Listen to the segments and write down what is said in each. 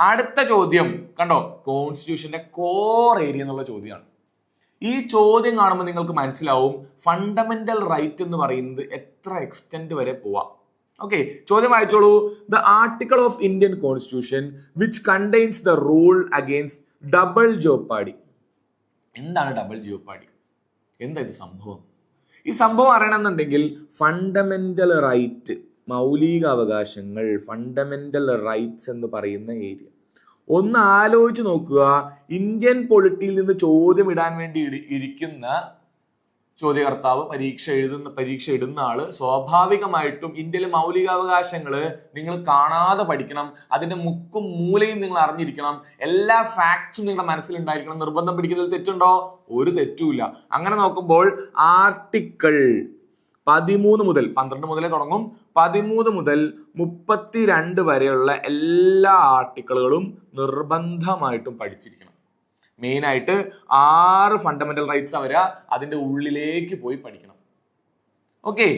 അടുത്ത ചോദ്യം കണ്ടോ, കോൺസ്റ്റിറ്റ്യൂഷന്റെ കോർ ഏരിയ എന്നുള്ള ചോദ്യമാണ്. ഈ ചോദ്യം കാണുമ്പോൾ നിങ്ങൾക്ക് മനസ്സിലാവും ഫണ്ടമെന്റൽ റൈറ്റ് എന്ന് പറയുന്നത് എത്ര എക്സ്റ്റെന്റ് വരെ പോവാം. ഓക്കെ, ചോദ്യം വായിച്ചോളൂ. The article of Indian constitution which contains the rule against double jeopardy. എന്താണ് ഡബിൾ ജോപ്പാടി? എന്താ ഇത് സംഭവം? ഈ സംഭവം അറിയണമെന്നുണ്ടെങ്കിൽ ഫണ്ടമെന്റൽ റൈറ്റ്, മൗലിക അവകാശങ്ങൾ, ഫണ്ടമെന്റൽ റൈറ്റ്സ് എന്ന് പറയുന്ന ഏരിയ ഒന്ന് ആലോചിച്ച് നോക്കുക. ഇന്ത്യൻ പൊളിറ്റിയിൽ നിന്ന് ചോദ്യം ഇടാൻ വേണ്ടി ഇരിക്കുന്ന ചോദ്യകർത്താവ്, പരീക്ഷ ഇടുന്ന ആള് സ്വാഭാവികമായിട്ടും ഇന്ത്യയിലെ മൗലികാവകാശങ്ങള് നിങ്ങൾ കാണാതെ പഠിക്കണം. അതിന്റെ മുക്കും മൂലയും നിങ്ങൾ അറിഞ്ഞിരിക്കണം. എല്ലാ ഫാക്ട്സും നിങ്ങളുടെ മനസ്സിലുണ്ടായിരിക്കണം. നിർബന്ധം പിടിക്കുന്നതിൽ തെറ്റുണ്ടോ? ഒരു തെറ്റുമില്ല. അങ്ങനെ നോക്കുമ്പോൾ ആർട്ടിക്കിൾ 13 മുതൽ 12 മുതലേ തുടങ്ങും, 13 മുതൽ 32 വരെയുള്ള എല്ലാ ആർട്ടിക്കിളുകളും നിർബന്ധമായിട്ടും പഠിച്ചിരിക്കണം. മെയിൻ ആയിട്ട് 6 ഫണ്ടമെന്റൽ റൈറ്റ്സ് അതിന്റെ ഉള്ളിലേക്ക് പോയി പഠിക്കണം. Okay,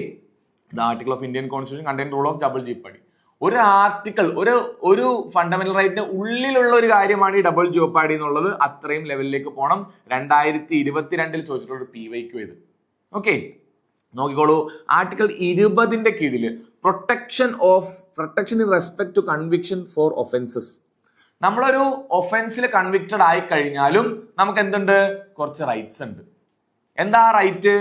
the article of Indian constitution contain rule of double jeopardy. ഒരു ആർട്ടിക്കിൾ, ഒരു ഫണ്ടമെന്റൽ റൈറ്റിന്റെ ഉള്ളിലുള്ള ഒരു കാര്യമാണ് ഈ ഡബിൾ ജോപ്പാടി എന്നുള്ളത്. അത്രയും ലെവലിലേക്ക് പോകണം. 2022 ചോദിച്ചിട്ടുള്ള PYQ ഇത്. ഓക്കെ, നോക്കിക്കോളൂ. ആർട്ടിക്കിൾ 20 കീഴിൽ protection in respect to conviction for offences. നമ്മളൊരു ഒഫൻസിൽ കൺവിക്റ്റഡ് ആയി കഴിഞ്ഞാലും നമുക്ക് എന്തുണ്ട്? കുറച്ച് റൈറ്റ്സ് ഉണ്ട്. എന്താ റൈറ്റ്?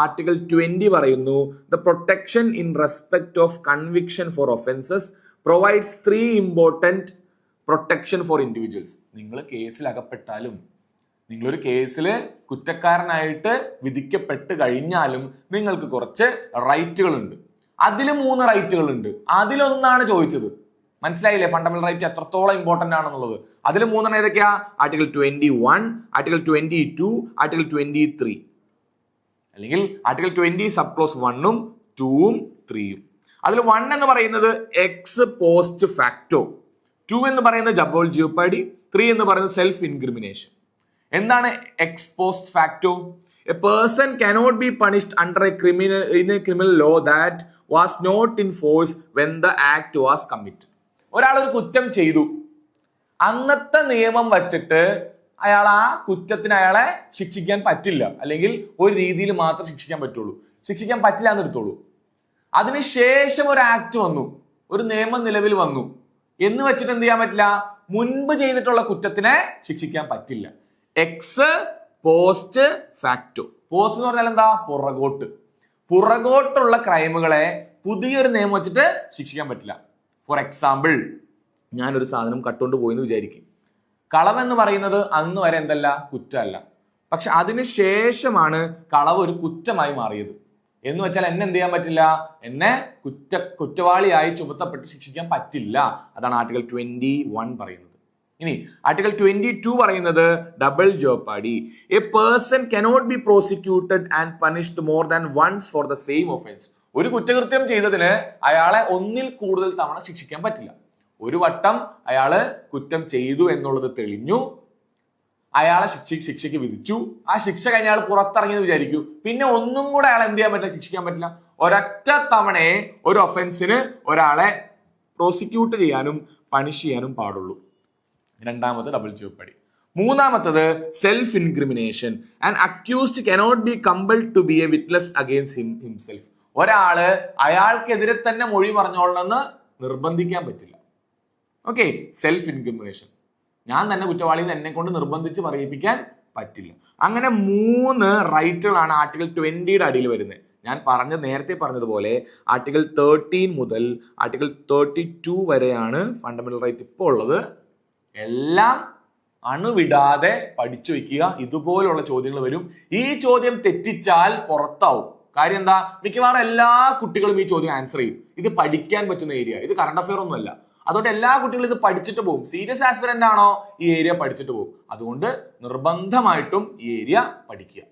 ആർട്ടിക്കിൾ 20 പറയുന്നു, the protection in respect of conviction for offences provides 3 important protection for individuals. നിങ്ങൾ കേസിൽ അകപ്പെട്ടാലും, നിങ്ങളൊരു കേസിൽ കുറ്റക്കാരനായിട്ട് വിധിക്കപ്പെട്ട് കഴിഞ്ഞാലും നിങ്ങൾക്ക് കുറച്ച് റൈറ്റുകളുണ്ട്. അതിൽ 3 റൈറ്റുകളുണ്ട്. അതിലൊന്നാണ് ചോദിച്ചത്. മനസ്സിലായില്ലേ ഫണ്ടമെന്റൽ റൈറ്റ് എത്രത്തോളം ഇമ്പോർട്ടന്റ് ആണെന്നുള്ളത്? അതിൽ 3 ഏതൊക്കെയാ? Article 21, article 22, article 23. അല്ലെങ്കിൽ ആർട്ടിക്കിൾ 20 സബ് ക്ലോസ് 1ഉം 2ഉം 3ഉം. അതിൽ 1 എന്ന് പറയുന്നത് എക്സ് പോസ്റ്റ് ഫാക്ടോ, 2 എന്ന് പറയുന്നത് ഡബിൾ ജോപ്പാടി, 3 എന്ന് പറയുന്നത് സെൽഫ് ഇൻക്രിമിനേഷൻ. എന്താണ് X post facto? A person cannot be punished under a criminal law that was not in force when the act was committed. ഒരാൾ ഒരു കുറ്റം ചെയ്തു, അന്നത്തെ നിയമം വച്ചിട്ട് ആ കുറ്റത്തിന് അയാളെ ശിക്ഷിക്കാൻ പറ്റില്ല, അല്ലെങ്കിൽ ഒരു രീതിയിൽ മാത്രം ശിക്ഷിക്കാൻ പറ്റുള്ളൂ. ശിക്ഷിക്കാൻ പറ്റില്ല എന്ന് എടുത്തോളൂ. അതിനുശേഷം ഒരു ആക്ട് വന്നു, ഒരു നിയമം നിലവിൽ വന്നു എന്ന് വെച്ചിട്ട് എന്ത് ചെയ്യാൻ പറ്റില്ല? മുൻപ് ചെയ്തിട്ടുള്ള കുറ്റത്തിനെ ശിക്ഷിക്കാൻ പറ്റില്ല. X post facto. പോസ്റ്റ് എന്ന് പറഞ്ഞാൽ എന്താ? പുറകോട്ടുള്ള ക്രൈമുകളെ പുതിയൊരു നിയമം വെച്ചിട്ട് ശിക്ഷിക്കാൻ പറ്റില്ല. ഫോർ എക്സാമ്പിൾ, ഞാനൊരു സാധനം കട്ടുകൊണ്ട് പോയെന്ന് വിചാരിക്കും. കളവെന്ന് പറയുന്നത് അന്ന് വരെ എന്തല്ല? കുറ്റമല്ല. പക്ഷെ അതിനുശേഷമാണ് കളവ് ഒരു കുറ്റമായി മാറിയത്. എന്ന് വെച്ചാൽ എന്നെ എന്ത് ചെയ്യാൻ പറ്റില്ല? എന്നെ കുറ്റവാളിയായി ചുമത്തപ്പെട്ട് ശിക്ഷിക്കാൻ പറ്റില്ല. അതാണ് ആർട്ടിക്കിൾ 21 പറയുന്നത്. ഇനി ആർട്ടിക്കിൾ 22 പറയുന്നത് double jeopardy. A person cannot be prosecuted and punished more than once for the same offense. ഒരു കുറ്റകൃത്യം ചെയ്തതിന് അയാളെ ഒന്നിൽ കൂടുതൽ തവണ ശിക്ഷിക്കാൻ പറ്റില്ല. ഒരു വട്ടം അയാള് കുറ്റം ചെയ്തു എന്നുള്ളത് തെളിഞ്ഞു, അയാളെ ശിക്ഷയ്ക്ക് വിധിച്ചു, ആ ശിക്ഷ കഴിഞ്ഞ അയാൾ പുറത്തിറങ്ങിയെന്ന് വിചാരിക്കൂ, പിന്നെ ഒന്നും കൂടെ അയാളെ എന്ത് ചെയ്യാൻ പറ്റില്ല? ശിക്ഷിക്കാൻ പറ്റില്ല. ഒരൊറ്റ തവണയെ ഒരു ഒഫൻസിന് ഒരാളെ പ്രോസിക്യൂട്ട് ചെയ്യാനും പണിഷ് ചെയ്യാനും പാടുള്ളൂ. രണ്ടാമത് ഡബിൾ ജോപ്പാടി. മൂന്നാമത്തത് self incrimination. And accused cannot be compelled to be a witness against himself. ഒരാള് അയാൾക്കെതിരെ തന്നെ മൊഴി പറഞ്ഞോളണമെന്ന് നിർബന്ധിക്കാൻ പറ്റില്ല. Okay, self incrimination. ഞാൻ തന്നെ കുറ്റവാളി എന്നെ കൊണ്ട് നിർബന്ധിച്ച് പറയിപ്പിക്കാൻ പറ്റില്ല. അങ്ങനെ 3 റൈറ്റുകളാണ് ആർട്ടിക്കിൾ 20 അടിയിൽ വരുന്നത്. ഞാൻ നേരത്തെ പറഞ്ഞതുപോലെ ആർട്ടിക്കിൾ 13 മുതൽ ആർട്ടിക്കിൾ 32 വരെയാണ് ഫണ്ടമെന്റൽ റൈറ്റ് ഇപ്പോൾ ഉള്ളത്. എല്ലാം അണുവിടാതെ പഠിച്ചു വെക്കുക. ഇതുപോലുള്ള ചോദ്യങ്ങൾ വരും. ഈ ചോദ്യം തെറ്റിച്ചാൽ പുറത്താവും. കാര്യം എന്താ? മിക്കവാറും എല്ലാ കുട്ടികളും ഈ ചോദ്യം ആൻസർ ചെയ്യും. ഇത് പഠിക്കാൻ പറ്റുന്ന ഏരിയ, ഇത് കറണ്ട് അഫെയർ ഒന്നുമല്ല. അതുകൊണ്ട് എല്ലാ കുട്ടികളും ഇത് പഠിച്ചിട്ട് പോകും. സീരിയസ് ആസ്പിറന്റ് ആണോ ഈ ഏരിയ പഠിച്ചിട്ട് പോകും. അതുകൊണ്ട് നിർബന്ധമായിട്ടും ഈ ഏരിയ പഠിക്കുക.